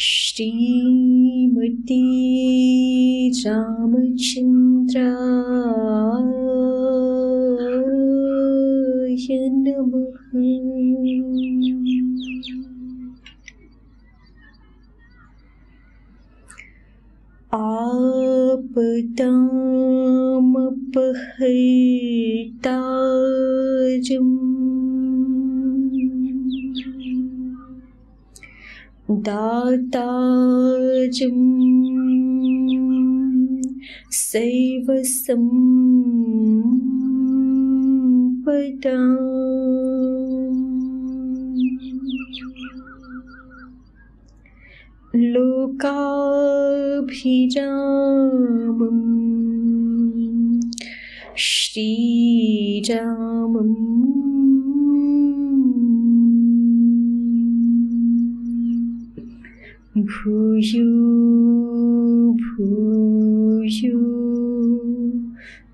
श्रीमती रामचंद्राय नमः। आपदामपहर्तारम् दातारम् सर्वसम्पदाम् लोकाभिरामम् श्रीरामम् भूयो भूयो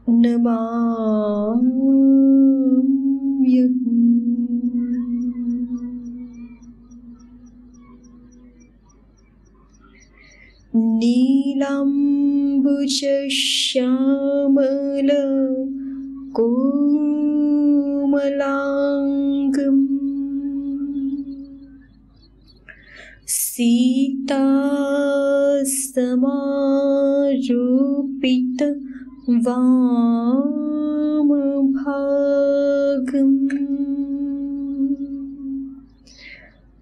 नमाम्यहम्। नीलाम्बुजश्यामल कोमलाङ्गम् सीतासमारोपित वामभागम्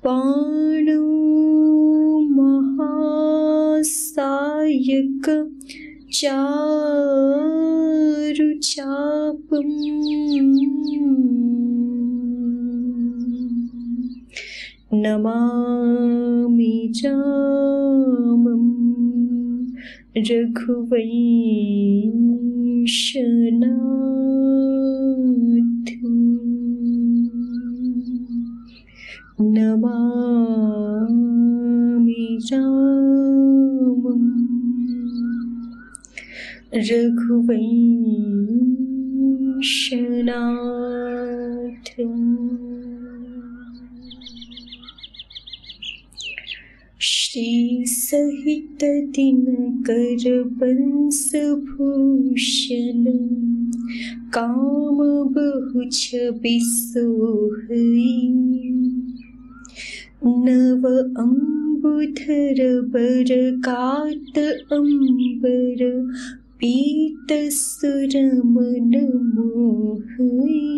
पाणौ महासायक चारुचापम् नमामि रामं रघुवंशनाथम् नमामि रामं रघुवंशनाथम्। श्री सहित दिनकर बंसभूषण काम बहु छवि सोहई नव अम्बुधर बर कात अंबर पीत सुरमन मोहई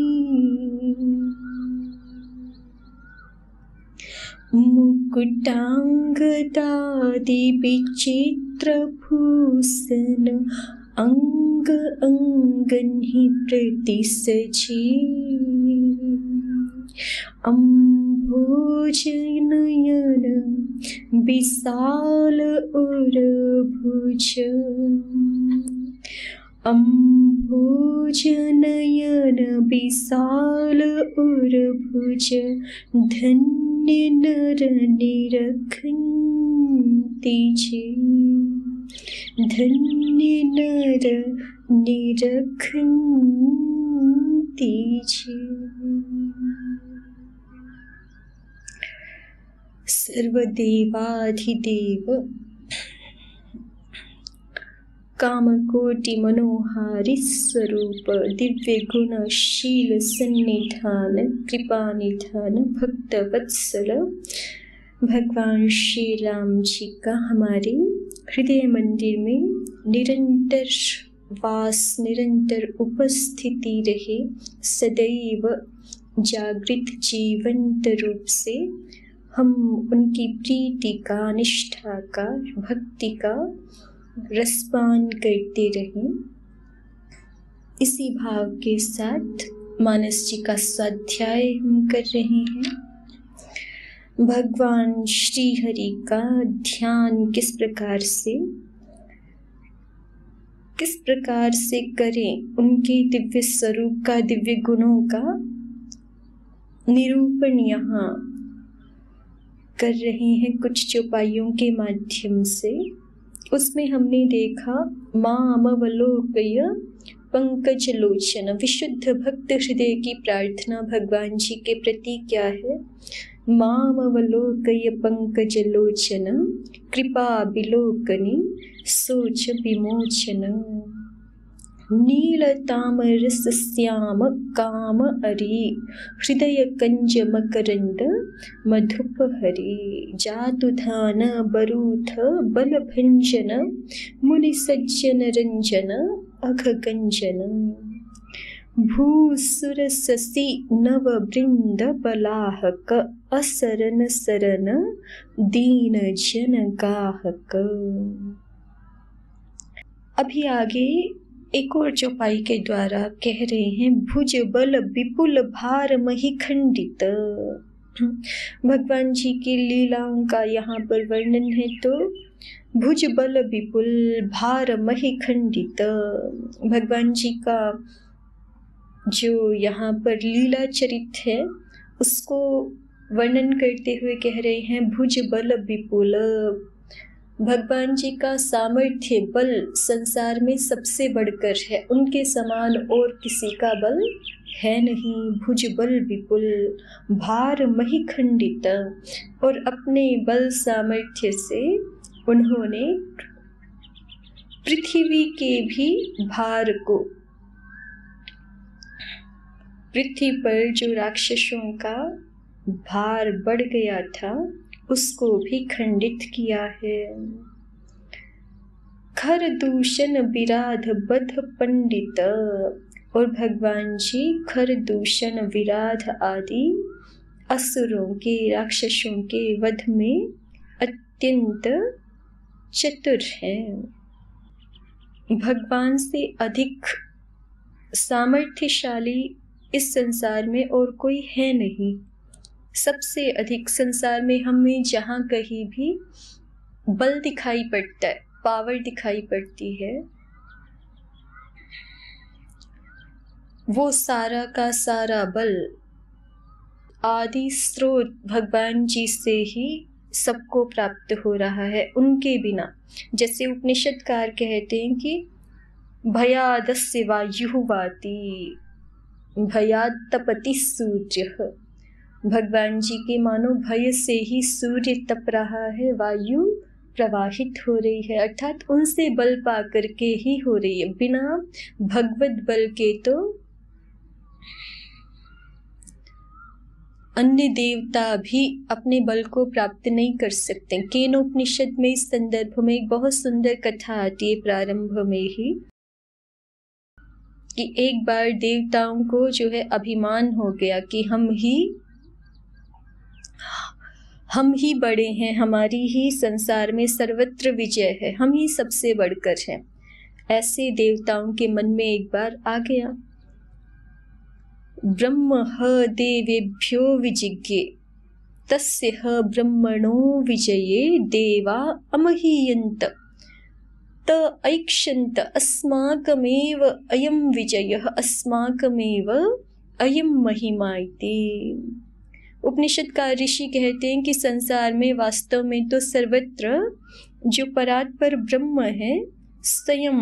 मुकुटांगदादि विचित्र भूषण अंग अंगनि प्रतिसजी अम्भोजनयन विशाल उरभुज अम्भोजनयन विशाल उरभुज धन्य नर निरखन्ति जे धन्य नर निरखन्ति जे। सर्वदेवाधिदेव कामकोटि मनोहारि स्वरूप दिव्य गुण शील सन्निधान कृपा निधान भक्त वत्सल भगवान श्री राम जी का हमारे हृदय मंदिर में निरंतर वास निरंतर उपस्थिति रहे, सदैव जागृत जीवंत रूप से हम उनकी प्रीति का निष्ठा का भक्ति का रसपान करते रहें। इसी भाव के साथ मानस जी का स्वाध्याय हम कर रहे हैं। भगवान श्री हरि का ध्यान किस प्रकार से करें, उनके दिव्य स्वरूप का दिव्य गुणों का निरूपण यहाँ कर रहे हैं कुछ चौपाइयों के माध्यम से। उसमें हमने देखा मामवलोकय पंकज लोचन, विशुद्ध भक्त हृदय की प्रार्थना भगवान जी के प्रति क्या है मामवलोकय पंकजलोचन कृपा विलोकनी सोच विमोचन नीलतामरसश्याम काम अरी हृदय कंज मकरंद मधुपहरी जातुधान बरूथ बलभंजन मुनि सज्जन रंजन अघगंजन भूसुर ससी नव वृंद बलाहक असरन सरन दीन जन गाहक। अभी आगे एक और चौपाई के द्वारा कह रहे हैं, भुज बल विपुल भार मही खंडित। भगवान जी की लीलाओं का यहाँ पर वर्णन है। तो भुज बल विपुल भार मही खंडित, भगवान जी का जो यहाँ पर लीला चरित है उसको वर्णन करते हुए कह रहे हैं, भुज बल विपुल। भगवान जी का सामर्थ्य बल संसार में सबसे बढ़कर है, उनके समान और किसी का बल है नहीं। भुज बल विपुल भार मही खंडित, और अपने बल सामर्थ्य से उन्होंने पृथ्वी के भी भार को, पृथ्वी पर जो राक्षसों का भार बढ़ गया था उसको भी खंडित किया है। खर दूषण विराध बध पंडित, और भगवान जी खर दूषण विराध आदि असुरों के, राक्षसों के वध में अत्यंत चतुर हैं। भगवान से अधिक सामर्थ्यशाली इस संसार में और कोई है नहीं। सबसे अधिक संसार में हमें जहाँ कहीं भी बल दिखाई पड़ता है, पावर दिखाई पड़ती है, वो सारा का सारा बल आदि स्रोत भगवान जी से ही सबको प्राप्त हो रहा है, उनके बिना। जैसे उपनिषदकार कहते हैं कि भयादस्य वायुः वाति भयात् तपति सूर्यः। भगवान जी के मानो भय से ही सूर्य तप रहा है, वायु प्रवाहित हो रही है, अर्थात उनसे बल पा करके ही हो रही है। बिना भगवत बल के तो अन्य देवता भी अपने बल को प्राप्त नहीं कर सकते। केनोपनिषद में इस संदर्भ में एक बहुत सुंदर कथा आती है प्रारंभ में ही, कि एक बार देवताओं को जो है अभिमान हो गया कि हम ही बड़े हैं, हमारी ही संसार में सर्वत्र विजय है, हम ही सबसे बढ़कर हैं। ऐसे देवताओं के मन में एक बार आ गया, ब्रह्म ह देवेभ्यो विजिज्ञे तस्य ह ब्रह्मणो विजये देवा अमहीयन्त त ऐक्षन्त अस्माकमेव अयं विजयः अस्माकमेव अयं महिमा इति। उपनिषद ऋषि कहते हैं कि संसार में वास्तव में तो सर्वत्र जो परात्पर ब्रह्म है, स्वयं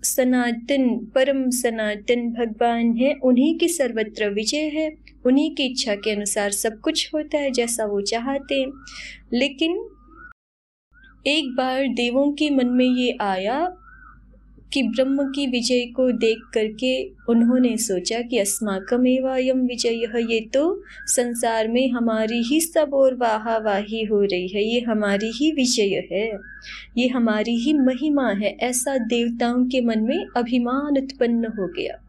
सनातन परम सनातन भगवान है, उन्हीं की सर्वत्र विजय है, उन्हीं की इच्छा के अनुसार सब कुछ होता है जैसा वो चाहते हैं। लेकिन एक बार देवों के मन में ये आया कि ब्रह्म की विजय को देख करके उन्होंने सोचा कि अस्माकमेव अयं विजयः, ये तो संसार में हमारी ही सब और वाहावाही हो रही है, ये हमारी ही विजय है, ये हमारी ही महिमा है। ऐसा देवताओं के मन में अभिमान उत्पन्न हो गया।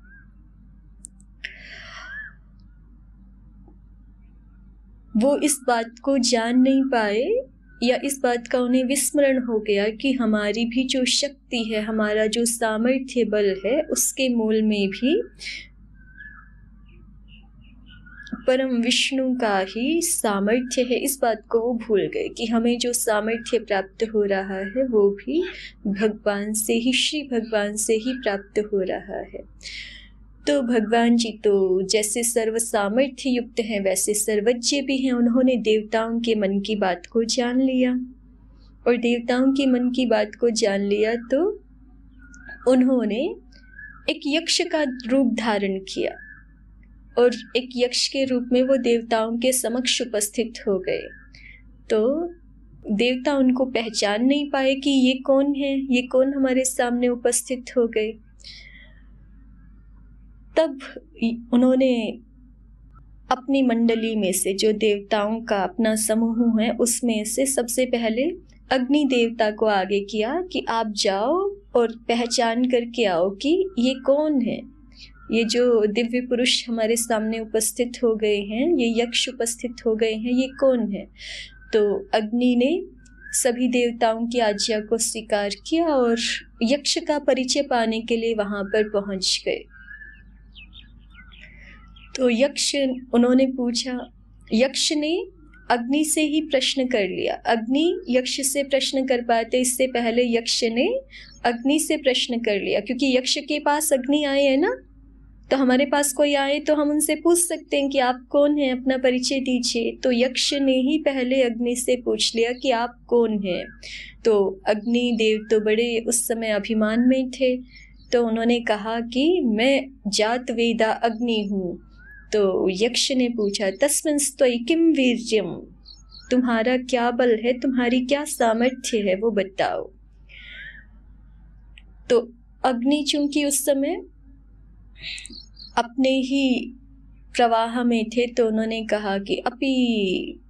वो इस बात को जान नहीं पाए, या इस बात का उन्हें विस्मरण हो गया कि हमारी भी जो शक्ति है, हमारा जो सामर्थ्य बल है, उसके मूल में भी परम विष्णु का ही सामर्थ्य है। इस बात को वो भूल गए कि हमें जो सामर्थ्य प्राप्त हो रहा है वो भी भगवान से ही, श्री भगवान से ही प्राप्त हो रहा है। तो भगवान जी तो जैसे सर्व सामर्थ्य युक्त हैं वैसे सर्वज्ञ भी हैं। उन्होंने देवताओं के मन की बात को जान लिया, और देवताओं के मन की बात को जान लिया तो उन्होंने एक यक्ष का रूप धारण किया। और एक यक्ष के रूप में वो देवताओं के समक्ष उपस्थित हो गए। तो देवता उनको पहचान नहीं पाए कि ये कौन है, ये कौन हमारे सामने उपस्थित हो गए। तब उन्होंने अपनी मंडली में से, जो देवताओं का अपना समूह है, उसमें से सबसे पहले अग्नि देवता को आगे किया कि आप जाओ और पहचान करके आओ कि ये कौन है, ये जो दिव्य पुरुष हमारे सामने उपस्थित हो गए हैं, ये यक्ष उपस्थित हो गए हैं, ये कौन है। तो अग्नि ने सभी देवताओं की आज्ञा को स्वीकार किया और यक्ष का परिचय पाने के लिए वहां पर पहुंच गए। तो उन्होंने पूछा, यक्ष ने अग्नि से ही प्रश्न कर लिया। अग्नि यक्ष से प्रश्न कर पाते, इससे पहले यक्ष ने अग्नि से प्रश्न कर लिया, क्योंकि यक्ष के पास अग्नि आए है ना, तो हमारे पास कोई आए तो हम उनसे पूछ सकते हैं कि आप कौन हैं, अपना परिचय दीजिए। तो यक्ष ने ही पहले अग्नि से पूछ लिया कि आप कौन हैं। तो अग्नि देव तो बड़े उस समय अभिमान में थे, तो उन्होंने कहा कि मैं जात वेदा अग्नि हूँ। तो यक्ष ने पूछा, तस्मिंस्त्वयि किम वीर्यम, तुम्हारा क्या बल है, तुम्हारी क्या सामर्थ्य है, वो बताओ। तो अग्नि चूंकि उस समय अपने ही प्रवाह में थे, तो उन्होंने कहा कि अपि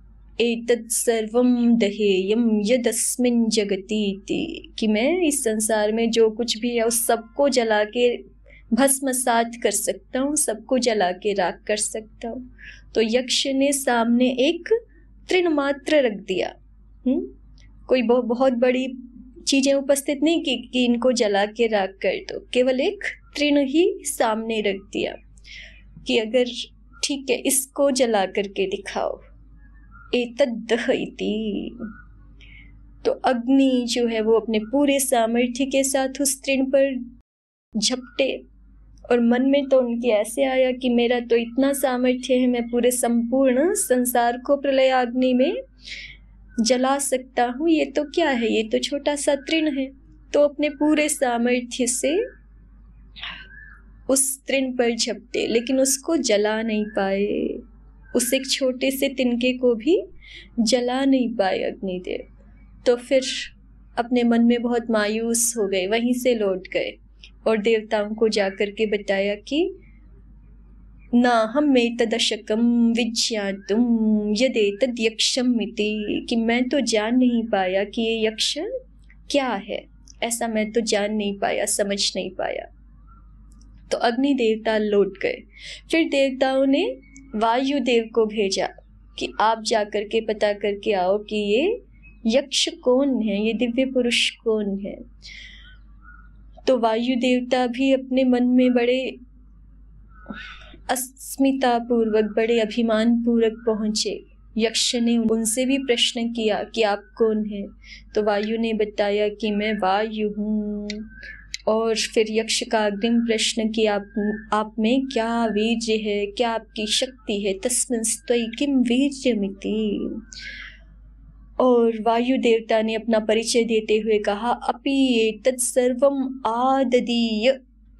एतत् सर्वं दहेयं यदस्मिन् जगति इति, कि मैं इस संसार में जो कुछ भी है उस सबको जला के भस्मसात कर सकता हूँ, सबको जला के राख कर सकता हूँ। तो यक्ष ने सामने एक तृण मात्र रख दिया। कोई बहुत बड़ी चीजें उपस्थित नहीं कि इनको जला के राख कर दो, केवल एक तृण ही सामने रख दिया कि अगर ठीक है, इसको जला करके दिखाओ। एतद्दह इति। तो अग्नि जो है वो अपने पूरे सामर्थ्य के साथ उस तृण पर झपटे, और मन में तो उनके ऐसे आया कि मेरा तो इतना सामर्थ्य है, मैं पूरे संपूर्ण संसार को प्रलयाग्नि में जला सकता हूँ, ये तो क्या है, ये तो छोटा सा तृण है। तो अपने पूरे सामर्थ्य से उस तृण पर झपटे, लेकिन उसको जला नहीं पाए, उस एक छोटे से तिनके को भी जला नहीं पाए अग्निदेव। तो फिर अपने मन में बहुत मायूस हो गए, वहीं से लौट गए और देवताओं को जाकर के बताया कि ना हम एतदशकम विज्ञातुम यदेतद यक्षम इति, कि मैं तो जान नहीं पाया कि ये यक्ष क्या है, ऐसा मैं तो जान नहीं पाया, समझ नहीं पाया। तो अग्नि देवता लौट गए। फिर देवताओं ने वायुदेव को भेजा कि आप जाकर के पता करके आओ कि ये यक्ष कौन है, ये दिव्य पुरुष कौन है। तो वायु देवता भी अपने मन में बड़े अस्मिता पूर्वक, बड़े अभिमान पूर्वक पहुंचे। यक्ष ने उनसे भी प्रश्न किया कि आप कौन हैं। तो वायु ने बताया कि मैं वायु हूँ। और फिर यक्ष का अग्रिम प्रश्न कि आप में क्या वीर्य है, क्या आपकी शक्ति है, तस्मिंस्त्वयि किम वीर्यमिति। और वायु देवता ने अपना परिचय देते हुए कहा, अपि एतत् सर्वम आददीय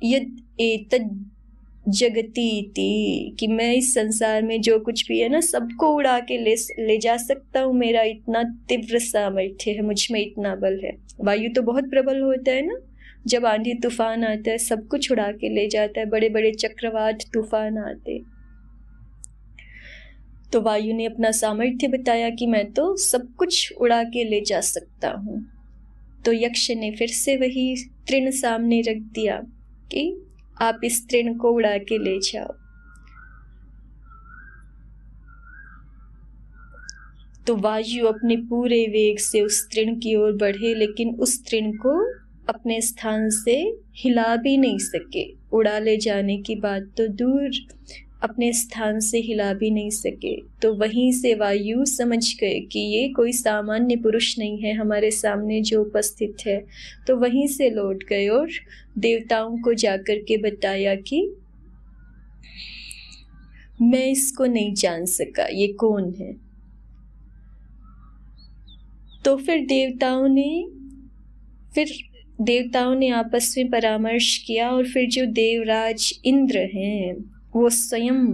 यद एतत् जगति इति, कि मैं इस संसार में जो कुछ भी है ना, सबको उड़ा के ले जा सकता हूँ, मेरा इतना तीव्र सामर्थ्य है, मुझ में इतना बल है। वायु तो बहुत प्रबल होता है ना, जब आंधी तूफान आता है सब कुछ उड़ा के ले जाता है, बड़े बड़े चक्रवात तूफान आते। तो वायु ने अपना सामर्थ्य बताया कि मैं तो सब कुछ उड़ा के ले जा सकता हूँ। तो यक्ष ने फिर से वही तृण सामने रख दिया कि आप इस तृण को उड़ा के ले जाओ। तो वायु अपने पूरे वेग से उस तृण की ओर बढ़े, लेकिन उस तृण को अपने स्थान से हिला भी नहीं सके। उड़ा ले जाने की बात तो दूर, अपने स्थान से हिला भी नहीं सके। तो वहीं से वायु समझ गए कि ये कोई सामान्य पुरुष नहीं है हमारे सामने जो उपस्थित है। तो वहीं से लौट गए और देवताओं को जाकर के बताया कि मैं इसको नहीं जान सका, ये कौन है। तो फिर देवताओं ने आपस में परामर्श किया और फिर जो देवराज इंद्र हैं वो स्वयं,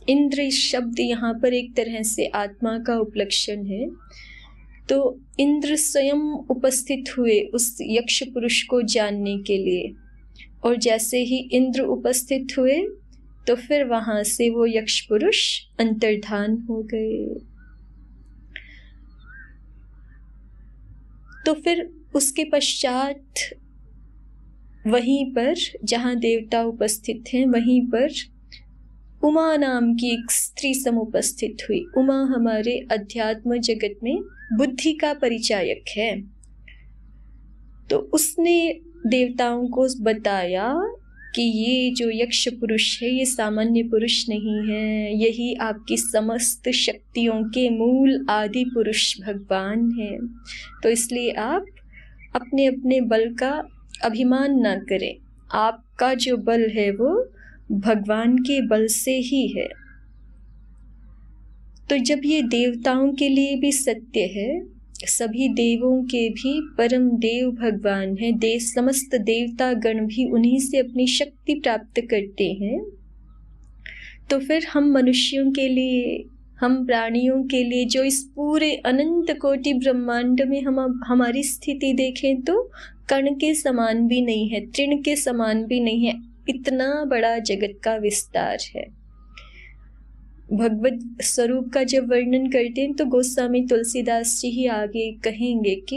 इंद्र शब्द यहाँ पर एक तरह से आत्मा का उपलक्षण है। तो इंद्र स्वयं उपस्थित हुए उस यक्ष पुरुष को जानने के लिए, और जैसे ही इंद्र उपस्थित हुए तो फिर वहां से वो यक्ष पुरुष अंतर्धान हो गए। तो फिर उसके पश्चात वहीं पर जहां देवता उपस्थित हैं, वहीं पर उमा नाम की एक स्त्री समुपस्थित हुई। उमा हमारे अध्यात्म जगत में बुद्धि का परिचायक है। तो उसने देवताओं को बताया कि ये जो यक्ष पुरुष है ये सामान्य पुरुष नहीं है, यही आपकी समस्त शक्तियों के मूल आदि पुरुष भगवान हैं। तो इसलिए आप अपने अपने बल का अभिमान ना करें, आपका जो बल है वो भगवान के बल से ही है। तो जब ये देवताओं के लिए भी सत्य है, सभी देवों के भी परम देव भगवान है, समस्त देवता गण भी उन्हीं से अपनी शक्ति प्राप्त करते हैं, तो फिर हम मनुष्यों के लिए, हम प्राणियों के लिए जो इस पूरे अनंत कोटि ब्रह्मांड में हम हमारी स्थिति देखें तो कण के समान भी नहीं है, तृण के समान भी नहीं है, इतना बड़ा जगत का विस्तार है। भगवत स्वरूप का जब वर्णन करते हैं तो गोस्वामी तुलसीदास जी ही आगे कहेंगे कि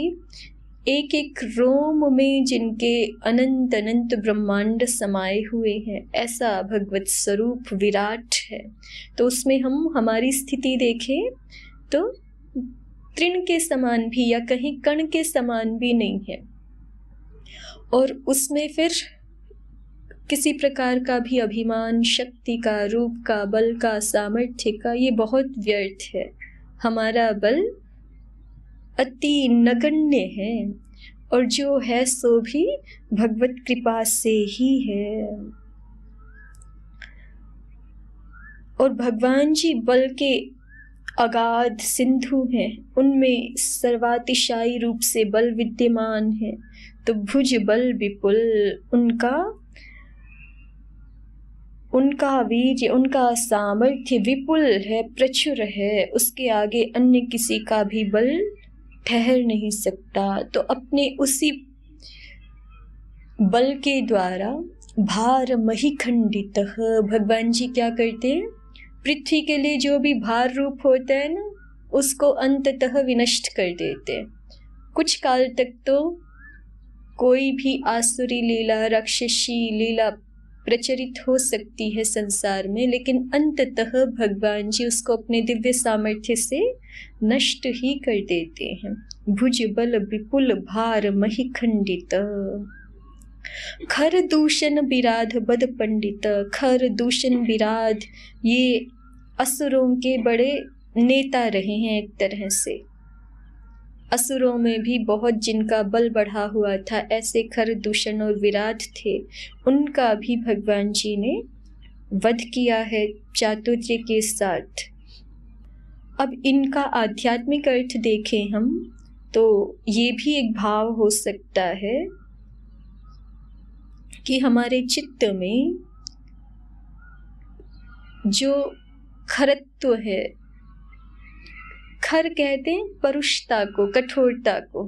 एक एक रोम में जिनके अनंत अनंत ब्रह्मांड समाये हुए हैं, ऐसा भगवत स्वरूप विराट है। तो उसमें हम हमारी स्थिति देखें तो तृण के समान भी या कहीं कण के समान भी नहीं है, और उसमें फिर किसी प्रकार का भी अभिमान, शक्ति का, रूप का, बल का, सामर्थ्य का, ये बहुत व्यर्थ है। हमारा बल अति नगण्य है, और जो है सो भी भगवत कृपा से ही है। और भगवान जी बल के अगाध सिंधु हैं, उनमें सर्वातिशायी रूप से बल विद्यमान है। तो भुज बल विपुल, उनका वीर्य, उनका सामर्थ्य विपुल है, प्रचुर है, उसके आगे अन्य किसी का भी बल ठहर नहीं सकता। तो अपने उसी बल के द्वारा भार मही खंडित, भगवान जी क्या करते हैं, पृथ्वी के लिए जो भी भार रूप होता है ना, उसको अंततः विनष्ट कर देते हैं। कुछ काल तक तो कोई भी आसुरी लीला, राक्षसी लीला प्रचलित हो सकती है संसार में, लेकिन अंततः भगवान जी उसको अपने दिव्य सामर्थ्य से नष्ट ही कर देते हैं। भुज बल विपुल भार मही खंडित, खर दूषण विराध बद पंडित। खर दूषण विराध ये असुरों के बड़े नेता रहे हैं। एक तरह से असुरों में भी बहुत जिनका बल बढ़ा हुआ था, ऐसे खर दूषण और विराट थे, उनका भी भगवान जी ने वध किया है चातुर्य के साथ। अब इनका आध्यात्मिक अर्थ देखें हम तो ये भी एक भाव हो सकता है कि हमारे चित्त में जो खरत्व है, खर कहते हैं परुषता को, कठोरता को,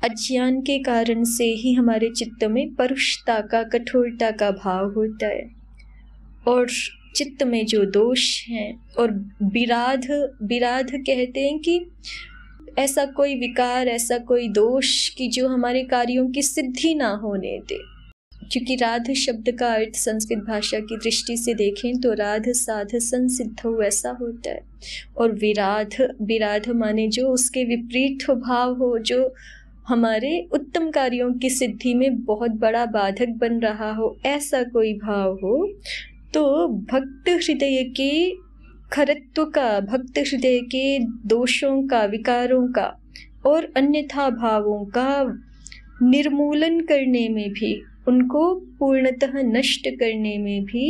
अज्ञान के कारण से ही हमारे चित्त में परुषता का, कठोरता का भाव होता है। और चित्त में जो दोष हैं, और विराध कहते हैं कि ऐसा कोई विकार, ऐसा कोई दोष कि जो हमारे कार्यों की सिद्धि ना होने दे। क्योंकि राध शब्द का अर्थ संस्कृत भाषा की दृष्टि से देखें तो राध साध संसिद्ध हो, ऐसा होता है। और विराध माने जो उसके विपरीत भाव हो, जो हमारे उत्तम कार्यों की सिद्धि में बहुत बड़ा बाधक बन रहा हो, ऐसा कोई भाव हो। तो भक्त हृदय के खरत्व का, भक्त हृदय के दोषों का, विकारों का और अन्यथा भावों का निर्मूलन करने में भी, उनको पूर्णतः नष्ट करने में भी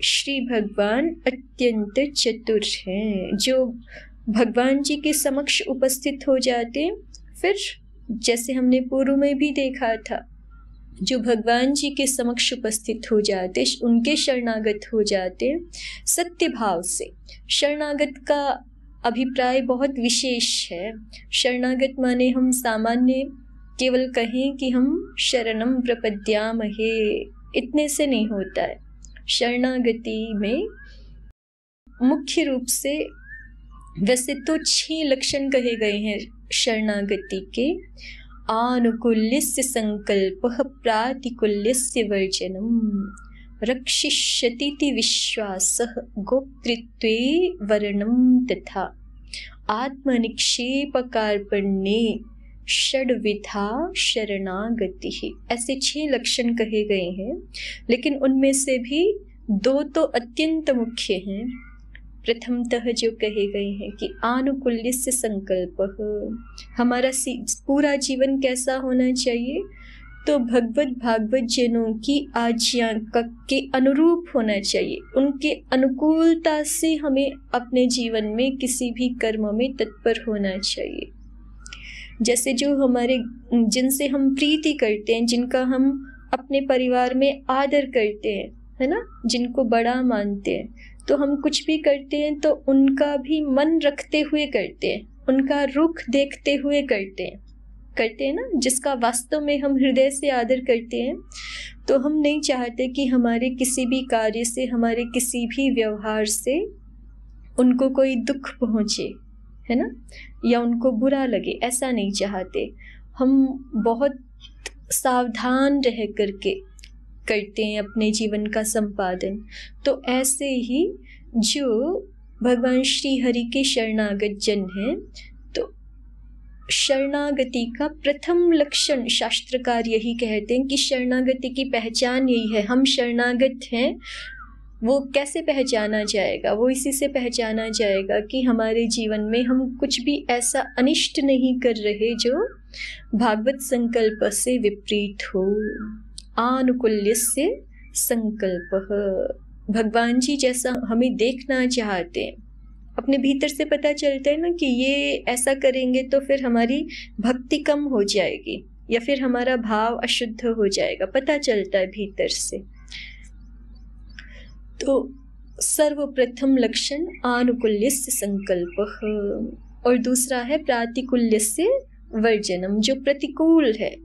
श्री भगवान अत्यंत चतुर हैं। जो भगवान जी के समक्ष उपस्थित हो जाते, फिर जैसे हमने पूर्व में भी देखा था जो भगवान जी के समक्ष उपस्थित हो जाते, उनके शरणागत हो जाते सत्य भाव से। शरणागत का अभिप्राय बहुत विशेष है। शरणागत माने हम सामान्य केवल कहें कि हम शरणम प्रपद्यामहे, इतने से नहीं होता है। शरणागति में मुख्य रूप से वैसे तो 6 लक्षण कहे गए हैं शरणागति के। आनुकूल्यस्य संकल्पः, प्रातिकूल्यस्य वर्जनम्, रक्षिष्यतीति विश्वासः, गोप्तृत्वे वर्णं तथा, आत्मनिक्षेपकार्पण्ये षड्विधा शरणागतिः। ऐसे 6 लक्षण कहे गए हैं, लेकिन उनमें से भी 2 तो अत्यंत मुख्य हैं। प्रथमतः जो कहे गए हैं कि आनुकूल्यस्य संकल्पः, हमारा पूरा जीवन कैसा होना चाहिए, तो भगवत भागवत जनों की आज्ञा के अनुरूप होना चाहिए। उनके अनुकूलता से हमें अपने जीवन में किसी भी कर्म में तत्पर होना चाहिए। जैसे जो हमारे, जिनसे हम प्रीति करते हैं, जिनका हम अपने परिवार में आदर करते हैं, है ना, जिनको बड़ा मानते हैं, तो हम कुछ भी करते हैं तो उनका भी मन रखते हुए करते हैं, उनका रुख देखते हुए करते हैं ना। जिसका वास्तव में हम हृदय से आदर करते हैं, तो हम नहीं चाहते कि हमारे किसी भी कार्य से, हमारे किसी भी व्यवहार से उनको कोई दुख पहुँचे, है ना, या उनको बुरा लगे, ऐसा नहीं चाहते। हम बहुत सावधान रह करके करते हैं अपने जीवन का संपादन। तो ऐसे ही जो भगवान श्री हरि के शरणागत जन हैं, तो शरणागति का प्रथम लक्षण शास्त्रकार यही कहते हैं कि शरणागति की पहचान यही है। हम शरणागत हैं, वो कैसे पहचाना जाएगा? वो इसी से पहचाना जाएगा कि हमारे जीवन में हम कुछ भी ऐसा अनिष्ट नहीं कर रहे जो भागवत संकल्प से विपरीत हो। आनुकूल्यस्य संकल्पः, भगवान जी जैसा हमें देखना चाहते हैं। अपने भीतर से पता चलता है ना कि ये ऐसा करेंगे तो फिर हमारी भक्ति कम हो जाएगी, या फिर हमारा भाव अशुद्ध हो जाएगा, पता चलता है भीतर से। तो सर्वप्रथम लक्षण आनुकूल्यस्य संकल्पः, और दूसरा है प्रातिकूल्यस्य वर्जनम, जो प्रतिकूल है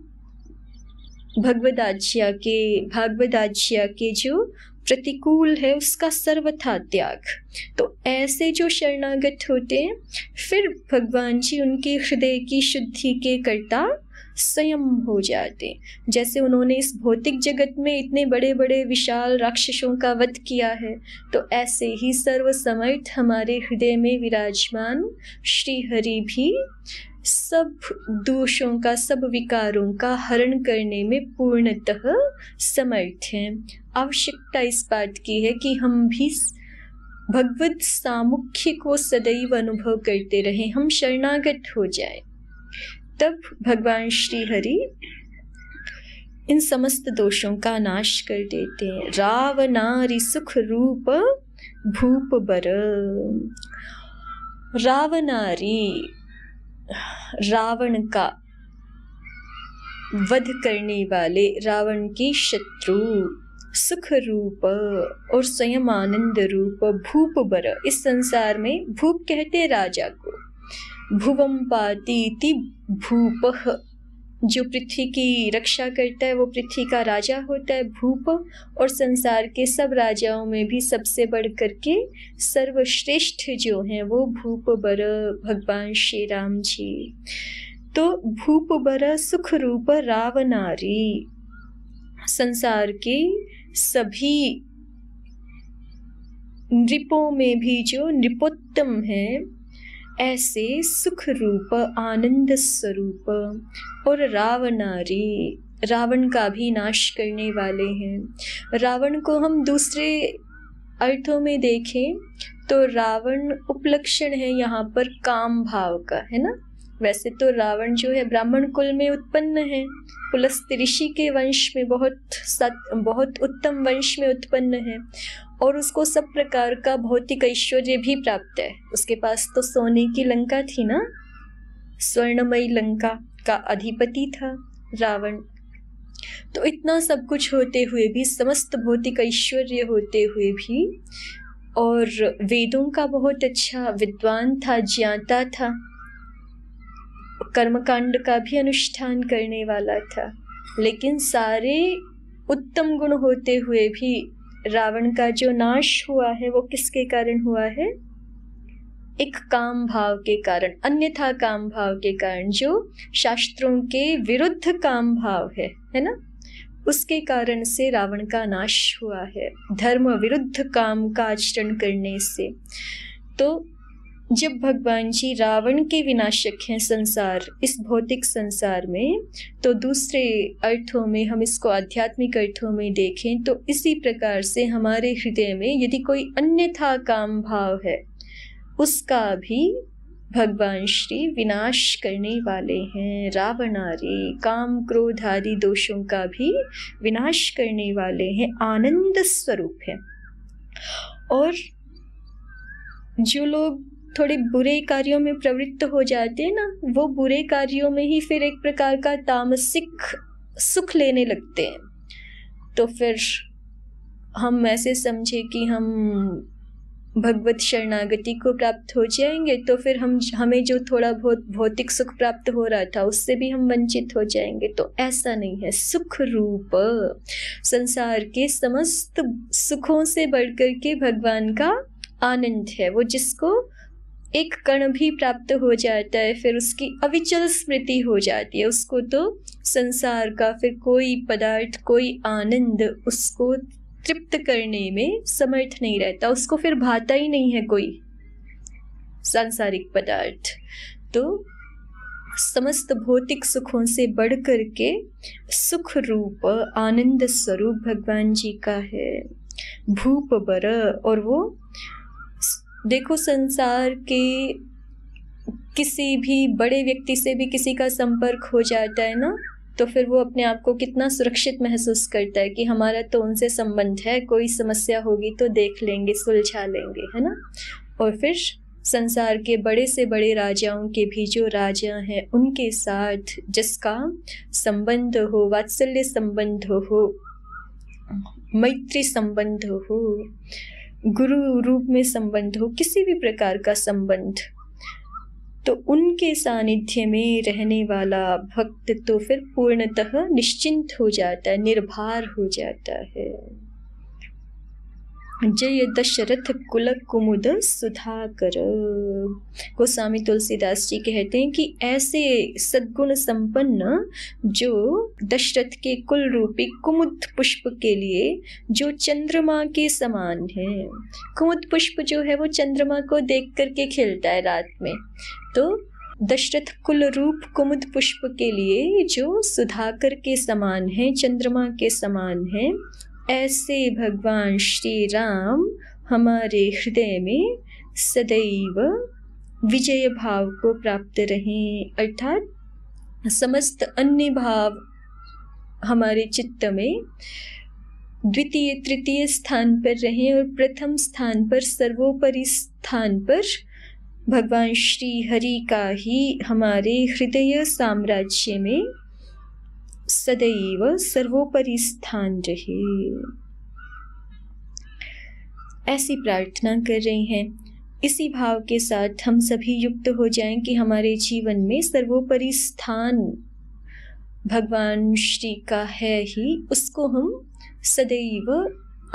भागवत आज्ञा के जो प्रतिकूल है उसका सर्वथा त्याग। तो ऐसे जो शरणागत होते हैं, फिर भगवान जी उनके हृदय की शुद्धि के कर्ता स्वयं हो जाते। जैसे उन्होंने इस भौतिक जगत में इतने बड़े बड़े विशाल राक्षसों का वध किया है, तो ऐसे ही सर्वसमर्थ हमारे हृदय में विराजमान श्री हरि भी सब दोषों का, सब विकारों का हरण करने में पूर्णतः समर्थ हैं। आवश्यकता इस बात की है कि हम भी भगवत सामुख्य को सदैव अनुभव करते रहें, हम शरणागत हो जाए, तब भगवान श्री हरि इन समस्त दोषों का नाश कर देते हैं। रावणारि सुख रूप भूप बर, रावणारि, रावण का वध करने वाले, रावण के शत्रु, सुख रूप और स्वयं आनंद रूप भूप बर। इस संसार में भूप कहते राजा को, भुवम पातीति भूपः, जो पृथ्वी की रक्षा करता है वो पृथ्वी का राजा होता है भूप, और संसार के सब राजाओं में भी सबसे बढ़ करके सर्वश्रेष्ठ जो हैं वो भूप बर भगवान श्री राम जी। तो भूप बर सुख रूप रावणारि, संसार के सभी नृपों में भी जो नृपोत्तम है, ऐसे सुख रूप आनंद स्वरूप और रावणारि, रावण का भी नाश करने वाले हैं। रावण को हम दूसरे अर्थों में देखें तो रावण उपलक्षण है यहाँ पर काम भाव का, है ना। वैसे तो रावण जो है ब्राह्मण कुल में उत्पन्न है, पुलस्त्य ऋषि के वंश में, बहुत उत्तम वंश में उत्पन्न है, और उसको सब प्रकार का भौतिक ऐश्वर्य भी प्राप्त है। उसके पास तो सोने की लंका थी ना, स्वर्णमयी लंका का अधिपति था रावण। तो इतना सब कुछ होते हुए भी, समस्त भौतिक ऐश्वर्य होते हुए भी, और वेदों का बहुत अच्छा विद्वान था, ज्ञाता था, कर्मकांड का भी अनुष्ठान करने वाला था, लेकिन सारे उत्तम गुण होते हुए भी रावण का जो नाश हुआ है वो किसके कारण हुआ है? एक काम भाव के कारण, अन्यथा काम भाव के कारण, जो शास्त्रों के विरुद्ध काम भाव है ना, उसके कारण से रावण का नाश हुआ है, धर्म विरुद्ध काम का आचरण करने से। तो जब भगवान जी रावण के विनाशक हैं संसार, इस भौतिक संसार में, तो दूसरे अर्थों में हम इसको आध्यात्मिक अर्थों में देखें तो इसी प्रकार से हमारे हृदय में यदि कोई अन्यथा काम भाव है, उसका भी भगवान श्री विनाश करने वाले हैं। रावण आदि काम क्रोध आदि दोषों का भी विनाश करने वाले हैं, आनंद स्वरूप है। और जो लोग थोड़े बुरे कार्यों में प्रवृत्त हो जाते हैं ना, वो बुरे कार्यों में ही फिर एक प्रकार का तामसिक सुख लेने लगते हैं। तो फिर हम ऐसे समझे कि हम भगवत शरणागति को प्राप्त हो जाएंगे, तो फिर हमें जो थोड़ा बहुत भौतिक सुख प्राप्त हो रहा था उससे भी हम वंचित हो जाएंगे। तो ऐसा नहीं है। सुख रूप संसार के समस्त सुखों से बढ़कर के भगवान का आनंद है। वो जिसको एक कण भी प्राप्त हो जाता है फिर उसकी अविचल स्मृति हो जाती है, उसको तो संसार का फिर कोई पदार्थ, कोई आनंद उसको तृप्त करने में समर्थ नहीं रहता, उसको फिर भाता ही नहीं है कोई सांसारिक पदार्थ। तो समस्त भौतिक सुखों से बढ़ कर के सुख रूप आनंद स्वरूप भगवान जी का है भूप बर। और वो देखो, संसार के किसी भी बड़े व्यक्ति से भी किसी का संपर्क हो जाता है ना, तो फिर वो अपने आप को कितना सुरक्षित महसूस करता है कि हमारा तो उनसे संबंध है, कोई समस्या होगी तो देख लेंगे, सुलझा लेंगे, है ना। और फिर संसार के बड़े से बड़े राजाओं के भी जो राजा हैं उनके साथ जिसका संबंध हो, वात्सल्य संबंध हो, मैत्री संबंध हो, गुरु रूप में संबंध हो, किसी भी प्रकार का संबंध, तो उनके सानिध्य में रहने वाला भक्त तो फिर पूर्णतः निश्चिंत हो जाता है, निर्भर हो जाता है। जय दशरथ कुल कुमुद सुधाकर। गोस्वामी तुलसीदास जी कहते हैं कि ऐसे सद्गुण संपन्न जो दशरथ के कुल रूपी कुमुद पुष्प के लिए जो चंद्रमा के समान है। कुमुद पुष्प जो है वो चंद्रमा को देख करके खिलता है रात में, तो दशरथ कुल रूप कुमुद पुष्प के लिए जो सुधाकर के समान है, चंद्रमा के समान है, ऐसे भगवान श्री राम हमारे हृदय में सदैव विजय भाव को प्राप्त रहें, अर्थात समस्त अन्य भाव हमारे चित्त में द्वितीय तृतीय स्थान पर रहें और प्रथम स्थान पर, सर्वोपरि स्थान पर भगवान श्री हरि का ही हमारे हृदय साम्राज्य में सदैव सर्वोपरि स्थान रहे। ऐसी प्रार्थना कर रहे हैं। इसी भाव के साथ हम सभी युक्त हो जाएं कि हमारे जीवन में सर्वोपरि स्थान भगवान श्री का है ही, उसको हम सदैव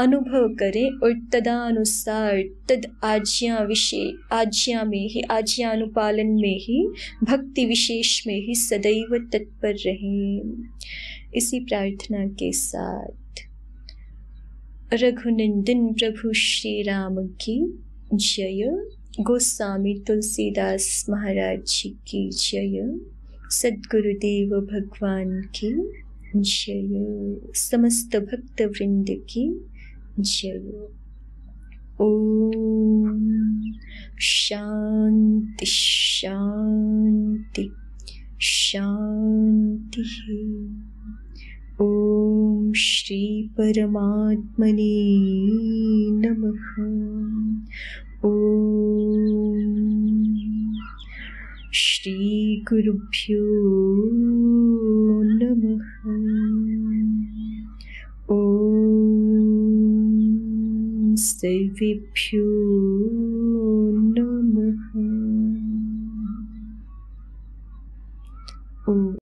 अनुभव करें और तदानुसार तद आज्ञा विषय, आज्ञा में ही, आज्ञा अनुपालन में ही, भक्ति विशेष में ही सदैव तत्पर रहें। इसी प्रार्थना के साथ रघुनंदन प्रभु श्री राम की जय, गोस्वामी तुलसीदास महाराज जी की जय, सद्गुरुदेव भगवान की जय, समस्त भक्त वृंद की जय। ओम शांति शांति शांति। ओम श्री परमात्मने नमः। ओम श्री गुरुभ्यो नमः। ॐ सर्वेभ्यो नमः। ॐ